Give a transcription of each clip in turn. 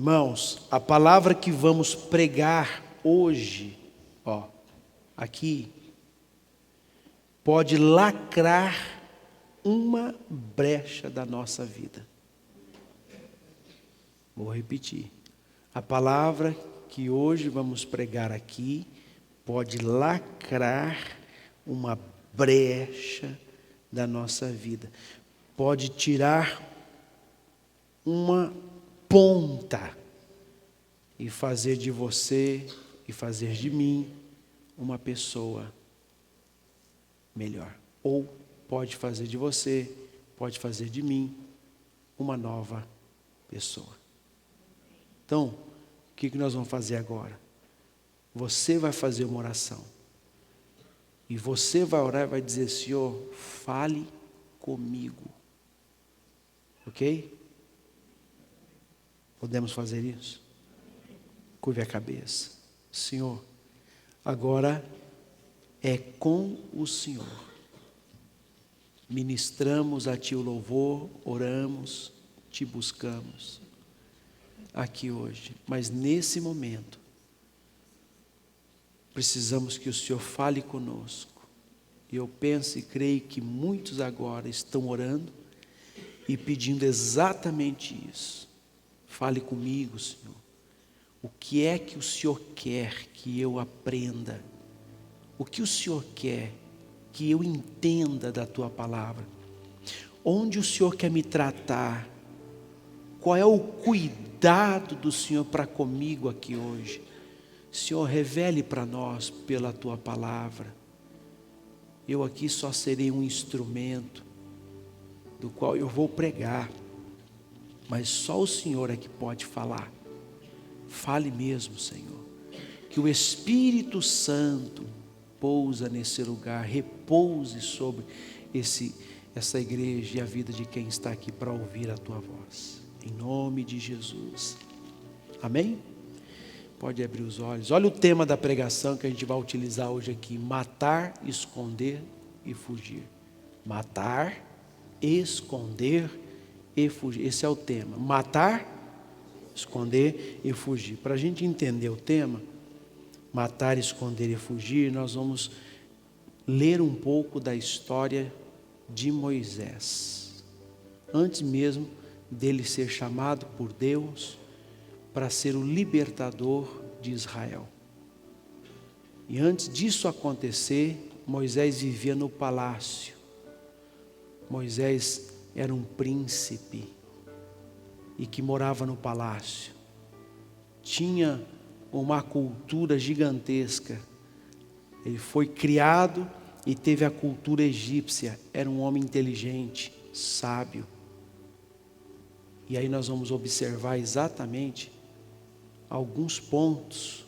Irmãos, a palavra que vamos pregar hoje, aqui, pode lacrar uma brecha da nossa vida. Vou repetir. A palavra que hoje vamos pregar aqui pode lacrar uma brecha da nossa vida. Pode tirar uma ponta e fazer de você e fazer de mim uma pessoa melhor. Ou pode fazer de você, pode fazer de mim uma nova pessoa. Então, o que nós vamos fazer agora? Você vai fazer uma oração. E você vai orar e vai dizer: Senhor, fale comigo. Ok? Podemos fazer isso? Curve a cabeça. Senhor, agora é com o Senhor. Ministramos a Ti o louvor, oramos, Te buscamos aqui hoje. Mas nesse momento, precisamos que o Senhor fale conosco. E eu penso e creio que muitos agora estão orando e pedindo exatamente isso. Fale comigo, Senhor. O que é que o Senhor quer que eu aprenda? O que o Senhor quer que eu entenda da Tua palavra? Onde o Senhor quer me tratar? Qual é o cuidado do Senhor para comigo aqui hoje? Senhor, revele para nós pela Tua palavra. Eu aqui só serei um instrumento do qual eu vou pregar, mas só o Senhor é que pode falar. Fale mesmo, Senhor. Que o Espírito Santo pousa nesse lugar, repouse sobre essa igreja e a vida de quem está aqui para ouvir a Tua voz. Em nome de Jesus. Amém? Pode abrir os olhos. Olha o tema da pregação que a gente vai utilizar hoje aqui: matar, esconder e fugir. Matar, esconder e fugir. Esse é o tema. Matar, esconder e fugir. Para a gente entender o tema, matar, esconder e fugir, nós vamos ler um pouco da história de Moisés. Antes mesmo dele ser chamado por Deus para ser o libertador de Israel. E antes disso acontecer, Moisés vivia no palácio. Moisés era um príncipe e que morava no palácio. Tinha uma cultura gigantesca. Ele foi criado e teve a cultura egípcia. Era um homem inteligente, sábio. E aí nós vamos observar exatamente alguns pontos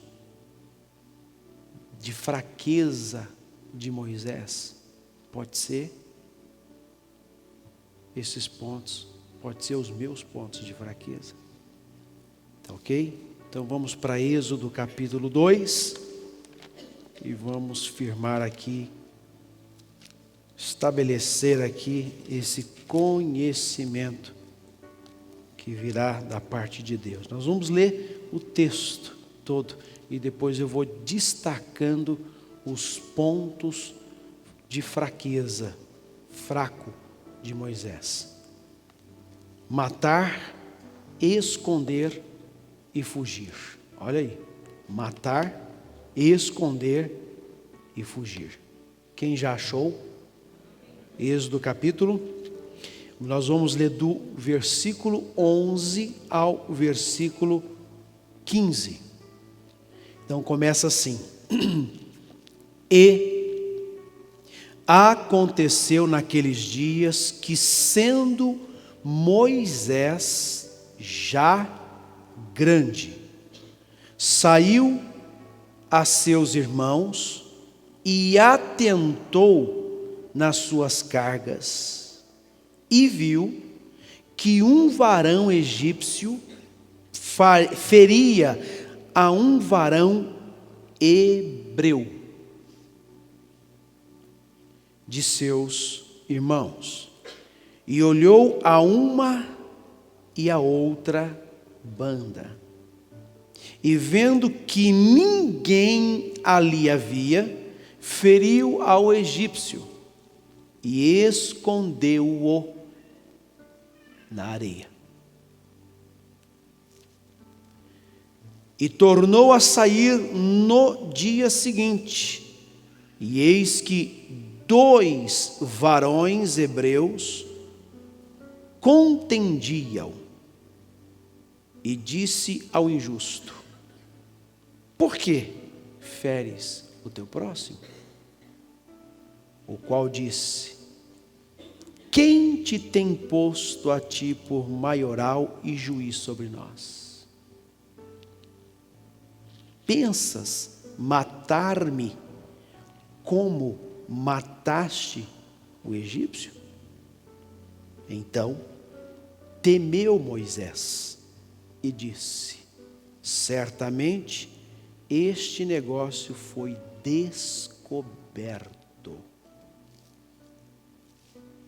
de fraqueza de Moisés. Pode ser esses pontos, pode ser os meus pontos de fraqueza. Tá ok? Então vamos para Êxodo capítulo 2 e vamos firmar aqui, estabelecer aqui esse conhecimento que virá da parte de Deus. Nós vamos ler o texto todo e depois eu vou destacando os pontos de fraqueza, fraco de Moisés. Matar, esconder e fugir. Olha aí. Matar, esconder e fugir. Quem já achou? Êxodo capítulo. Nós vamos ler do versículo 11 ao versículo 15. Então começa assim. E aconteceu naqueles dias que, sendo Moisés já grande, saiu a seus irmãos e atentou nas suas cargas. E viu que um varão egípcio feria a um varão hebreu de seus irmãos. E olhou a uma e a outra banda. E vendo que ninguém ali havia, feriu ao egípcio e escondeu-o na areia. E tornou a sair no dia seguinte, e eis que 2 varões hebreus contendiam, e disse ao injusto: por que feres o teu próximo? O qual disse: quem te tem posto a ti por maioral e juiz sobre nós? Pensas matar-me como mataste o egípcio? Então temeu Moisés e disse: certamente este negócio foi descoberto.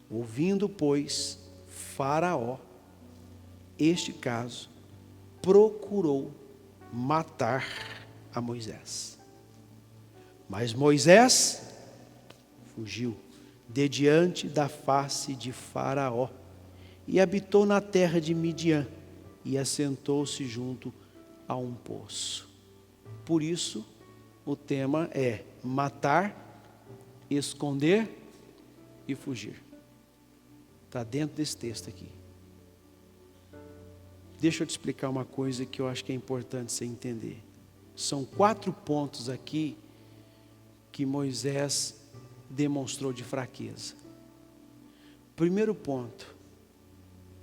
Ouvindo, pois, Faraó este caso, procurou matar a Moisés. Mas Moisés fugiu de diante da face de Faraó e habitou na terra de Midian e assentou-se junto a um poço. Por isso, o tema é matar, esconder e fugir. Está dentro desse texto aqui. Deixa eu te explicar uma coisa que eu acho que é importante você entender. São 4 pontos aqui que Moisés demonstrou de fraqueza. Primeiro ponto,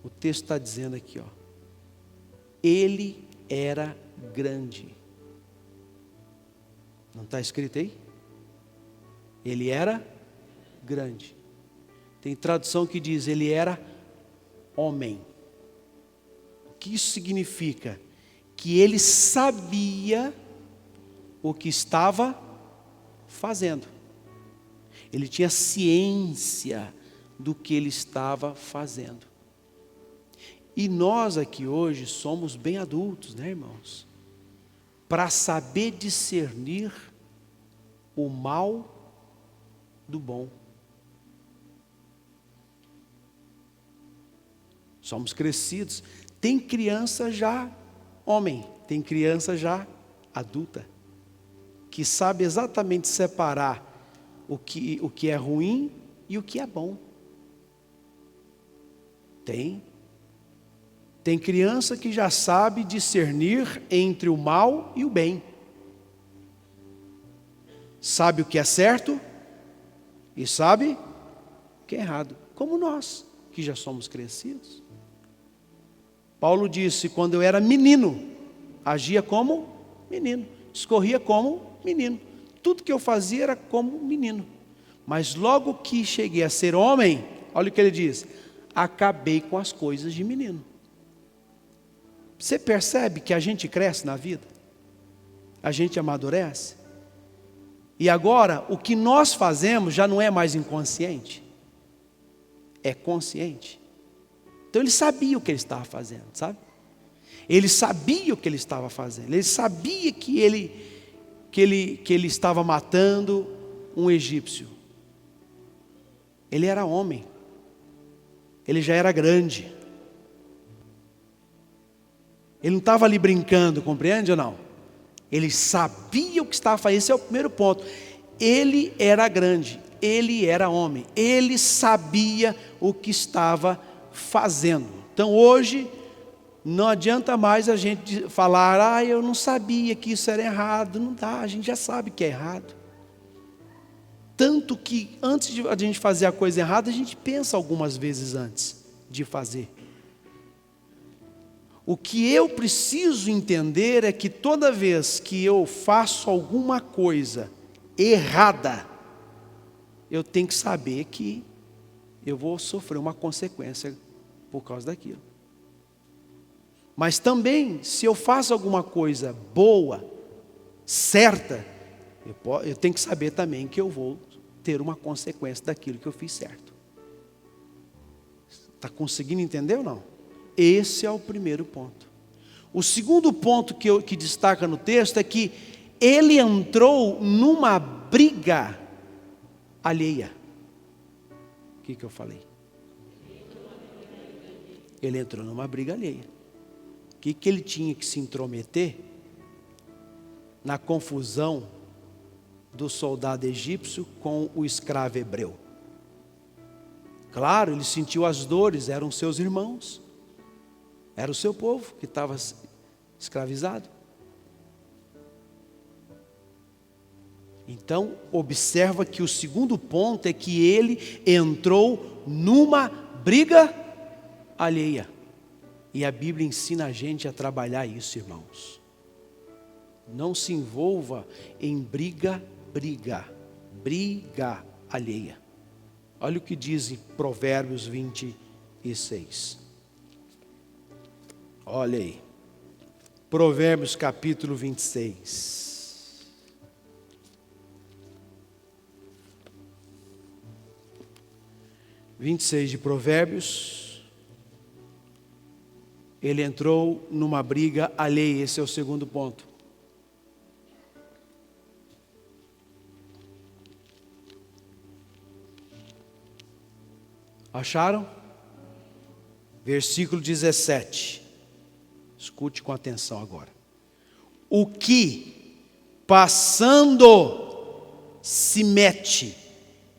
o texto está dizendo aqui, ó, ele era grande. Não está escrito aí? Ele era grande. Tem tradução que diz, ele era homem. O que isso significa? Que ele sabia o que estava fazendo. Ele tinha ciência do que ele estava fazendo. E nós aqui hoje somos bem adultos, né, irmãos? Para saber discernir o mal do bom. Somos crescidos. Tem criança já homem, tem criança já adulta, que sabe exatamente separar o que é ruim e o que é bom. Tem criança que já sabe discernir entre o mal e o bem. Sabe o que é certo e sabe o que é errado. Como nós, que já somos crescidos. Paulo disse, quando eu era menino, agia como menino, escorria como menino. Tudo que eu fazia era como menino. Mas logo que cheguei a ser homem, olha o que ele diz, acabei com as coisas de menino. Você percebe que a gente cresce na vida? A gente amadurece? E agora, o que nós fazemos já não é mais inconsciente, é consciente. Então ele sabia o que ele estava fazendo, sabe? Ele sabia o que ele estava fazendo. Ele sabia que ele estava matando um egípcio. Ele era homem. Ele já era grande. Ele não estava ali brincando, compreende ou não? Ele sabia o que estava fazendo. Esse é o primeiro ponto. Ele era grande. Ele era homem. Ele sabia o que estava fazendo. Então hoje não adianta mais a gente falar, eu não sabia que isso era errado. Não dá, a gente já sabe que é errado. Tanto que antes de a gente fazer a coisa errada, a gente pensa algumas vezes antes de fazer. O que eu preciso entender é que toda vez que eu faço alguma coisa errada, eu tenho que saber que eu vou sofrer uma consequência por causa daquilo. Mas também, se eu faço alguma coisa boa, certa, eu tenho que saber também que eu vou ter uma consequência daquilo que eu fiz certo. Está conseguindo entender ou não? Esse é o primeiro ponto. O segundo ponto que destaca no texto é que ele entrou numa briga alheia. O que eu falei? Ele entrou numa briga alheia. O que ele tinha que se intrometer? Na confusão do soldado egípcio com o escravo hebreu. Claro, ele sentiu as dores, eram seus irmãos. Era o seu povo que estava escravizado. Então, observa que o segundo ponto é que ele entrou numa briga alheia. E a Bíblia ensina a gente a trabalhar isso, irmãos. Não se envolva em briga alheia. Olha o que diz em Provérbios 26. Olha aí. Provérbios capítulo 26. De Provérbios. Ele entrou numa briga alheia. Esse é o segundo ponto. Acharam? Versículo 17. Escute com atenção agora. O que, passando, se mete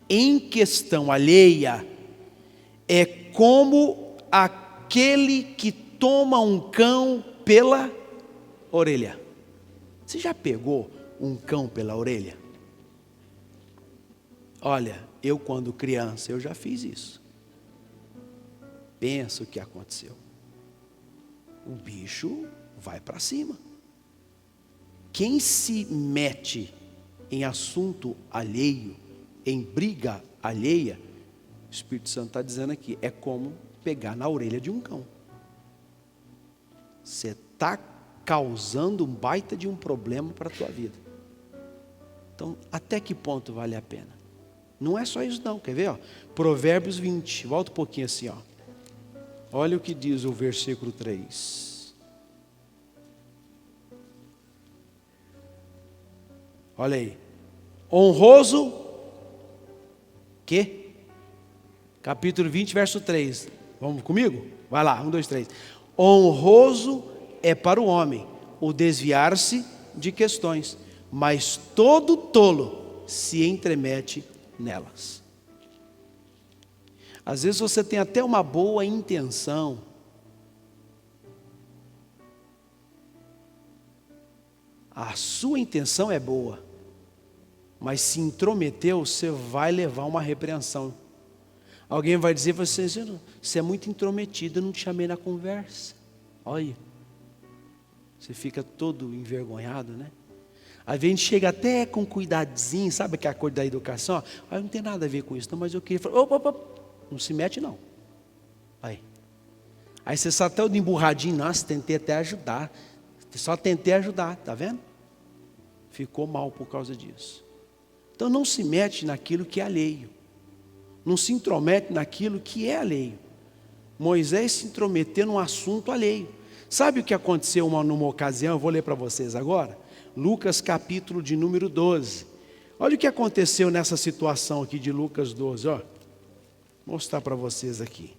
em questão alheia, é como aquele que toma um cão pela orelha. Você já pegou um cão pela orelha? Olha, eu quando criança, eu já fiz isso. Pensa o que aconteceu. O bicho vai para cima. Quem se mete em assunto alheio, em briga alheia, o Espírito Santo está dizendo aqui, é como pegar na orelha de um cão. Você está causando um baita de um problema para a tua vida. Então, até que ponto vale a pena? Não é só isso não, quer ver? Ó? Provérbios 20, volta um pouquinho assim, ó. Olha o que diz o versículo 3. Olha aí. Honroso, que? Capítulo 20, verso 3. Vamos comigo? Vai lá, 1, 2, 3. Honroso é para o homem o desviar-se de questões, mas todo tolo se entremete nelas. Às vezes você tem até uma boa intenção, a sua intenção é boa, mas se intrometeu, você vai levar uma repreensão. Alguém vai dizer, você é muito intrometido, eu não te chamei na conversa. Olha, você fica todo envergonhado, né? Às vezes a gente chega até com cuidadinho, sabe aquela coisa da educação? Não tem nada a ver com isso, não, mas eu queria falar, opa. Não se mete não. Aí você está todo emburradinho. Nossa, tentei até ajudar. Só tentei ajudar, está vendo? Ficou mal por causa disso. Então não se mete naquilo que é alheio. Não se intromete naquilo que é alheio. Moisés se intrometeu num assunto alheio. Sabe o que aconteceu numa ocasião? Eu vou ler para vocês agora. Lucas capítulo de número 12. Olha o que aconteceu nessa situação aqui de Lucas 12, ó. Vou mostrar para vocês aqui.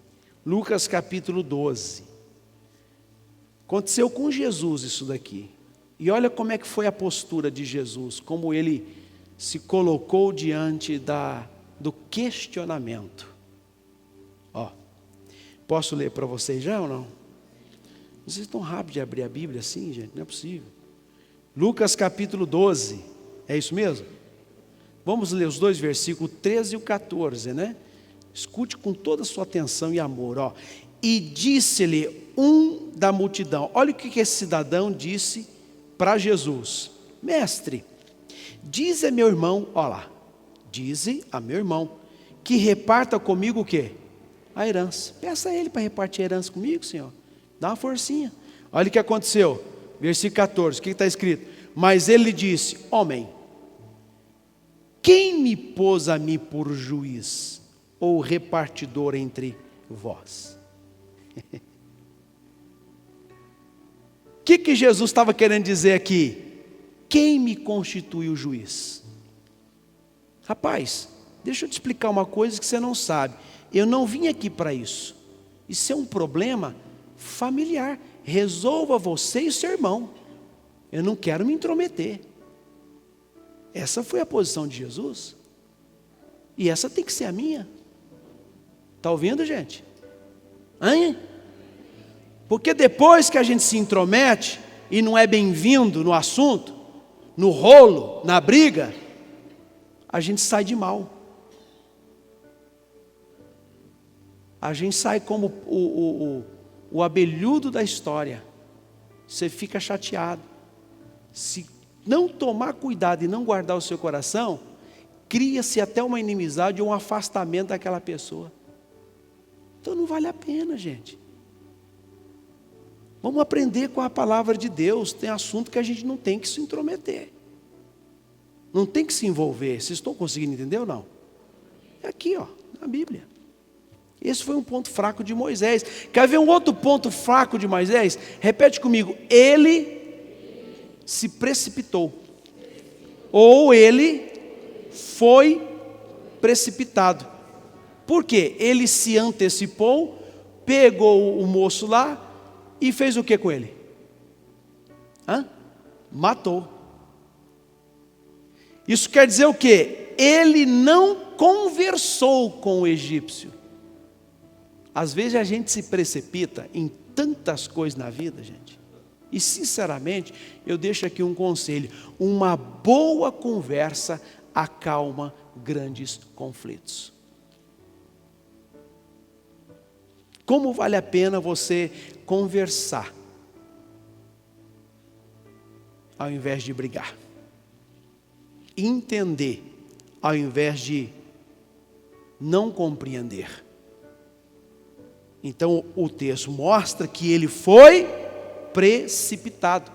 Lucas capítulo 12. Aconteceu com Jesus isso daqui. E olha como é que foi a postura de Jesus, como ele se colocou diante do questionamento. Ó, posso ler para vocês já ou não? Vocês estão rápidos de abrir a Bíblia assim, gente? Não é possível. Lucas capítulo 12. É isso mesmo? Vamos ler os dois versículos, 13 e o 14, né? Escute com toda a sua atenção e amor, ó. E disse-lhe um da multidão, olha o que esse cidadão disse para Jesus: mestre, dize a meu irmão, ó lá, dize a meu irmão, que reparta comigo o quê? A herança. Peça a ele para repartir a herança comigo, Senhor. Dá uma forcinha. Olha o que aconteceu, versículo 14, o que está escrito? Mas ele lhe disse, homem, quem me pôs a mim por juiz ou repartidor entre vós? O que Jesus estava querendo dizer aqui? Quem me constitui o juiz? Rapaz, deixa eu te explicar uma coisa que você não sabe. Eu não vim aqui para isso. Isso é um problema familiar. Resolva você e seu irmão. Eu não quero me intrometer. Essa foi a posição de Jesus. E essa tem que ser a minha. Está ouvindo, gente? Hein? Porque depois que a gente se intromete e não é bem-vindo no assunto, no rolo, na briga, a gente sai de mal. A gente sai como o abelhudo da história. Você fica chateado. Se não tomar cuidado e não guardar o seu coração, cria-se até uma inimizade ou um afastamento daquela pessoa. Então não vale a pena, gente. Vamos aprender com a palavra de Deus. Tem assunto que a gente não tem que se intrometer. Não tem que se envolver. Vocês estão conseguindo entender ou não? É aqui, ó, na Bíblia. Esse foi um ponto fraco de Moisés. Quer ver um outro ponto fraco de Moisés? Repete comigo. Ele se precipitou. Ou ele foi precipitado. Por quê? Ele se antecipou, pegou o moço lá e fez o que com ele? Matou. Isso quer dizer o quê? Ele não conversou com o egípcio. Às vezes a gente se precipita em tantas coisas na vida, gente. E sinceramente, eu deixo aqui um conselho. Uma boa conversa acalma grandes conflitos. Como vale a pena você conversar, ao invés de brigar? Entender, ao invés de não compreender. Então o texto mostra que ele foi precipitado.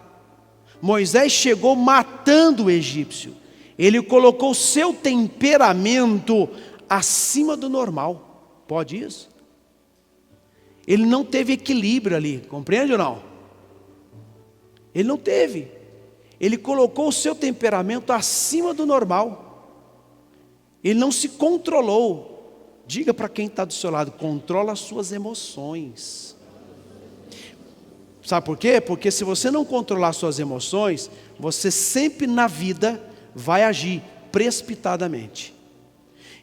Moisés chegou matando o egípcio. Ele colocou seu temperamento acima do normal. Pode isso? Ele não teve equilíbrio ali, compreende ou não? Ele não teve. Ele colocou o seu temperamento acima do normal. Ele não se controlou. Diga para quem está do seu lado, controla as suas emoções. Sabe por quê? Porque se você não controlar suas emoções, você sempre na vida vai agir precipitadamente.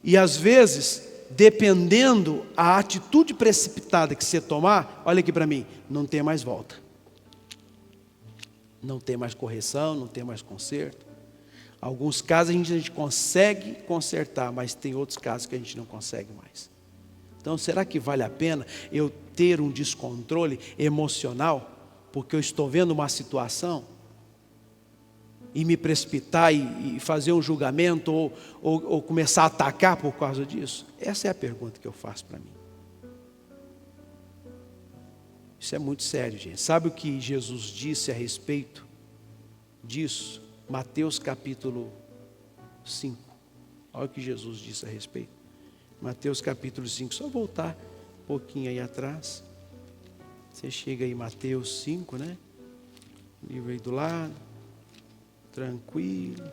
E às vezes, dependendo a atitude precipitada que você tomar, olha aqui para mim, não tem mais volta. Não tem mais correção, não tem mais conserto. Alguns casos a gente consegue consertar, mas tem outros casos que a gente não consegue mais. Então, será que vale a pena eu ter um descontrole emocional, porque eu estou vendo uma situação, e me precipitar e fazer um julgamento, ou começar a atacar por causa disso? Essa é a pergunta que eu faço para mim. Isso é muito sério, gente. Sabe o que Jesus disse a respeito disso? Mateus capítulo 5. Olha o que Jesus disse a respeito. Mateus capítulo 5. Só voltar um pouquinho aí atrás. Você chega aí, Mateus 5, né? Livro aí do lado. Tranquilo.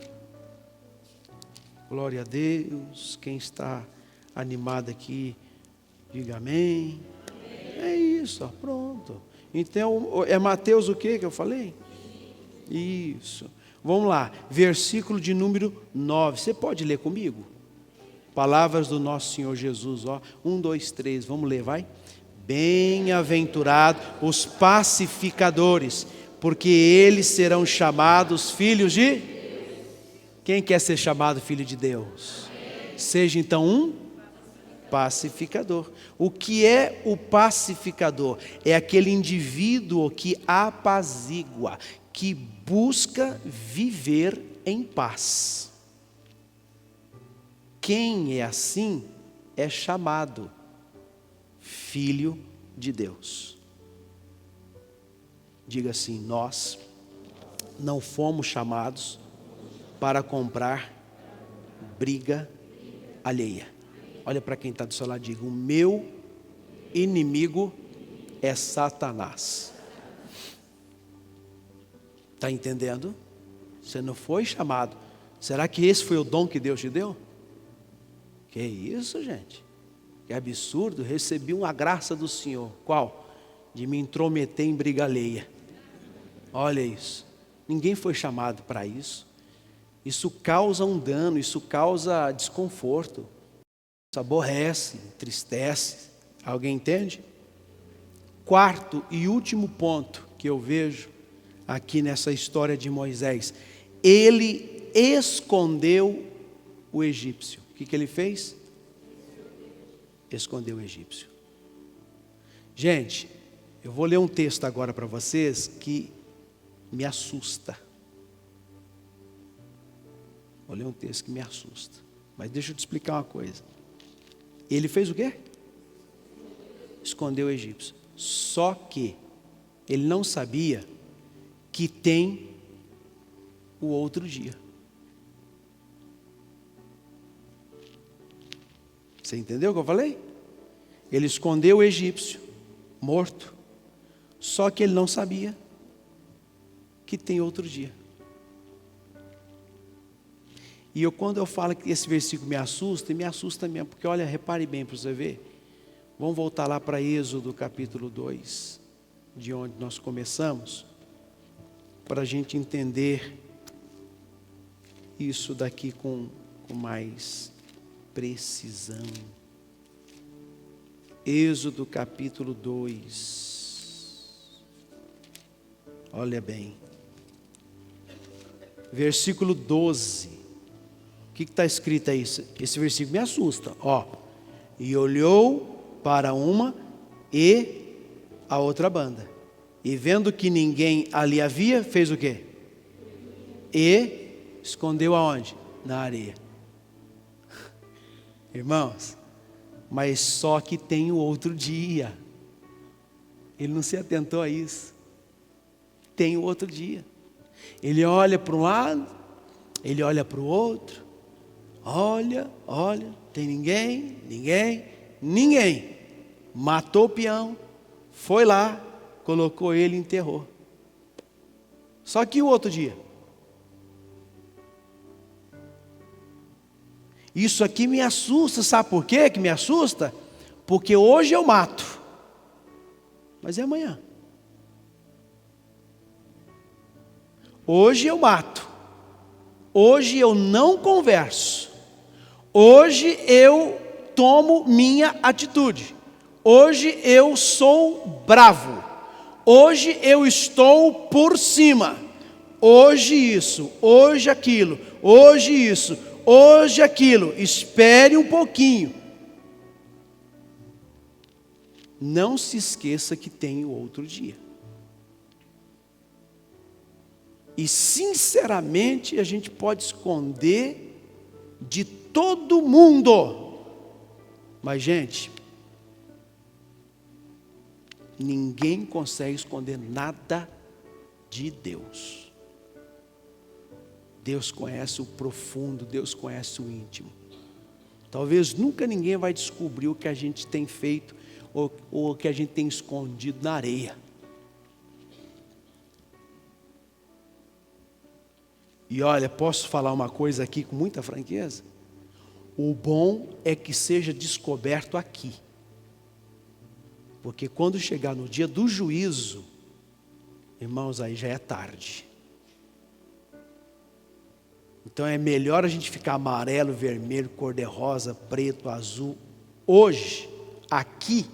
Glória a Deus. Quem está animado aqui, diga amém. É isso, ó, pronto. Então, é Mateus o que eu falei? Isso. Vamos lá, versículo de número 9. Você pode ler comigo? Palavras do nosso Senhor Jesus, ó. 1, 2, 3, vamos ler, vai? Bem-aventurados os pacificadores, porque eles serão chamados filhos de... Quem quer ser chamado filho de Deus? Seja então um pacificador. O que é o pacificador? É aquele indivíduo que apazigua, que busca viver em paz. Quem é assim é chamado filho de Deus. Diga assim: nós não fomos chamados para comprar briga alheia. Olha para quem está do seu lado e diga: o meu inimigo é Satanás. Está entendendo? Você não foi chamado. Será que esse foi o dom que Deus te deu? Que isso, gente? Que absurdo. Recebi uma graça do Senhor. Qual? De me intrometer em briga alheia. Olha isso. Ninguém foi chamado para isso. Isso causa um dano, isso causa desconforto. Isso aborrece, entristece. Alguém entende? Quarto e último ponto que eu vejo aqui nessa história de Moisés. Ele escondeu o egípcio. O que ele fez? Escondeu o egípcio. Gente, eu vou ler um texto agora para vocês que me assusta. Vou ler um texto que me assusta. Mas deixa eu te explicar uma coisa. Ele fez o quê? Escondeu o egípcio. Só que ele não sabia que tem o outro dia. Você entendeu o que eu falei? Ele escondeu o egípcio, morto. Só que ele não sabia que tem outro dia. E quando eu falo que esse versículo me assusta mesmo, porque olha, repare bem para você ver. Vamos voltar lá para Êxodo capítulo 2, de onde nós começamos, para a gente entender isso daqui com mais precisão. Êxodo capítulo 2. Olha bem. Versículo 12. O que está escrito aí? Esse versículo me assusta. Ó. E olhou para uma e a outra banda. E vendo que ninguém ali havia, fez o quê? E escondeu aonde? Na areia. Irmãos, mas só que tem o outro dia. Ele não se atentou a isso. Tem o outro dia. Ele olha para um lado, ele olha para o outro. Olha, tem ninguém. Matou o peão, foi lá, colocou ele e enterrou. Só que o outro dia. Isso aqui me assusta, sabe por quê que me assusta? Porque hoje eu mato, mas é amanhã. Hoje eu mato, hoje eu não converso, hoje eu tomo minha atitude, hoje eu sou bravo, hoje eu estou por cima, hoje isso, hoje aquilo, hoje isso, hoje aquilo. Espere um pouquinho. Não se esqueça que tem o outro dia. E sinceramente a gente pode esconder de todo mundo. Mas gente, ninguém consegue esconder nada de Deus. Deus conhece o profundo, Deus conhece o íntimo. Talvez nunca ninguém vai descobrir o que a gente tem feito ou o que a gente tem escondido na areia. E olha, posso falar uma coisa aqui com muita franqueza? O bom é que seja descoberto aqui. Porque quando chegar no dia do juízo, irmãos, aí já é tarde. Então é melhor a gente ficar amarelo, vermelho, cor-de-rosa, preto, azul, hoje, aqui,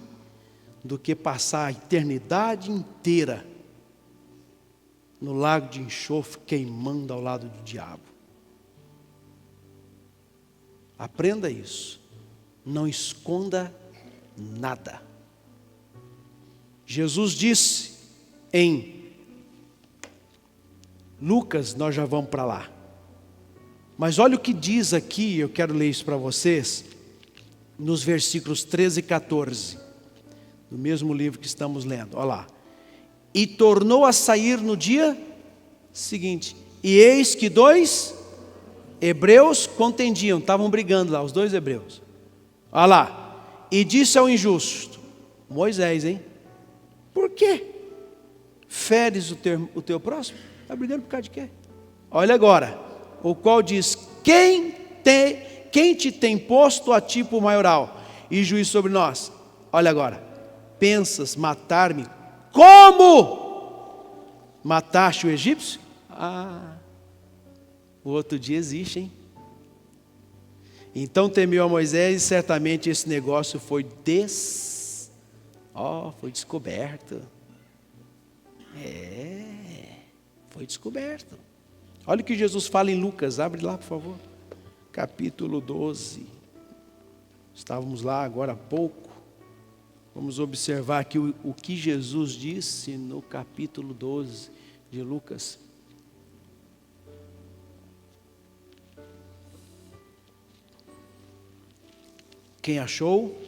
do que passar a eternidade inteira no lago de enxofre, queimando ao lado do diabo. Aprenda isso. Não esconda nada. Jesus disse em Lucas, nós já vamos para lá. Mas olha o que diz aqui, eu quero ler isso para vocês, nos versículos 13 e 14, do mesmo livro que estamos lendo. Olha lá. E tornou a sair no dia seguinte. E eis que 2 hebreus contendiam, estavam brigando lá, os 2 hebreus. Olha lá. E disse ao injusto, Moisés, hein? Por quê? Feres o teu próximo? Está brigando por causa de quê? Olha agora, o qual diz, quem te tem posto a ti por maioral e juiz sobre nós? Olha agora, pensas matar-me? Como mataste o egípcio? O outro dia existe, hein? Então temeu a Moisés e certamente esse negócio foi descoberto. Foi descoberto. Olha o que Jesus fala em Lucas, abre lá por favor. Capítulo 12. Estávamos lá agora há pouco. Vamos observar aqui o que Jesus disse no capítulo 12 de Lucas. Quem achou?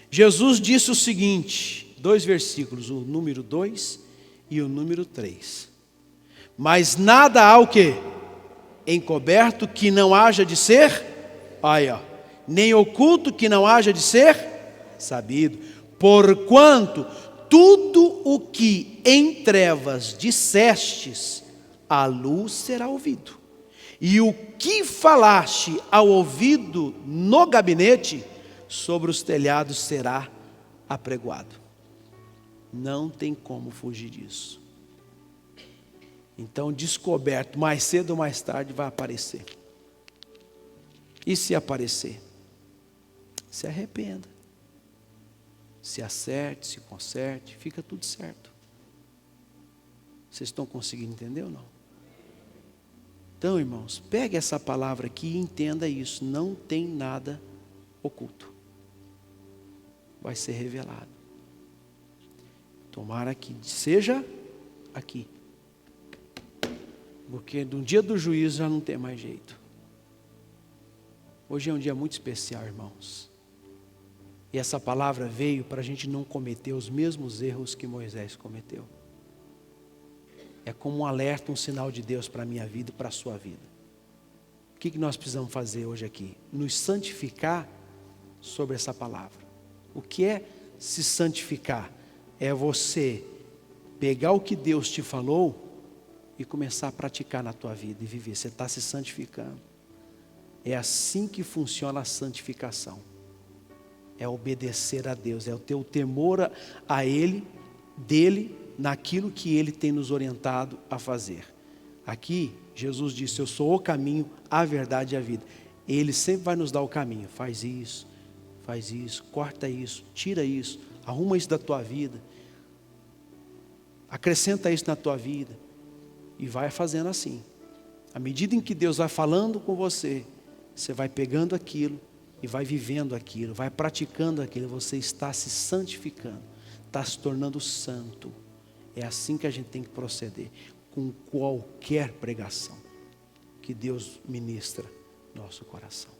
Jesus disse o seguinte, 2 versículos, o número 2 e o número 3. Mas nada há o quê? Encoberto que não haja de ser, nem oculto que não haja de ser sabido. Porquanto tudo o que em trevas dissestes, à luz será ouvido. E o que falaste ao ouvido no gabinete, sobre os telhados será apregoado. Não tem como fugir disso. Então, descoberto, mais cedo ou mais tarde vai aparecer. E se aparecer? Se arrependa. Se acerte, se conserte, fica tudo certo. Vocês estão conseguindo entender ou não? Então, irmãos, pegue essa palavra aqui e entenda isso. Não tem nada oculto. Vai ser revelado. Tomara que seja aqui. Porque no dia do juízo já não tem mais jeito. Hoje é um dia muito especial, irmãos. E essa palavra veio para a gente não cometer os mesmos erros que Moisés cometeu. É como um alerta, um sinal de Deus para a minha vida e para a sua vida. O que nós precisamos fazer hoje aqui? Nos santificar sobre essa palavra. O que é se santificar? É você pegar o que Deus te falou e começar a praticar na tua vida e viver. Você está se santificando. É assim que funciona a santificação. É obedecer a Deus, é o teu temor a Ele, dele, naquilo que Ele tem nos orientado a fazer. Aqui, Jesus disse, eu sou o caminho, a verdade e a vida. Ele sempre vai nos dar o caminho. Faz isso, corta isso, tira isso, arruma isso da tua vida. Acrescenta isso na tua vida. E vai fazendo assim. À medida em que Deus vai falando com você, você vai pegando aquilo e vai vivendo aquilo, vai praticando aquilo, você está se santificando, está se tornando santo. É assim que a gente tem que proceder, com qualquer pregação que Deus ministra no nosso coração.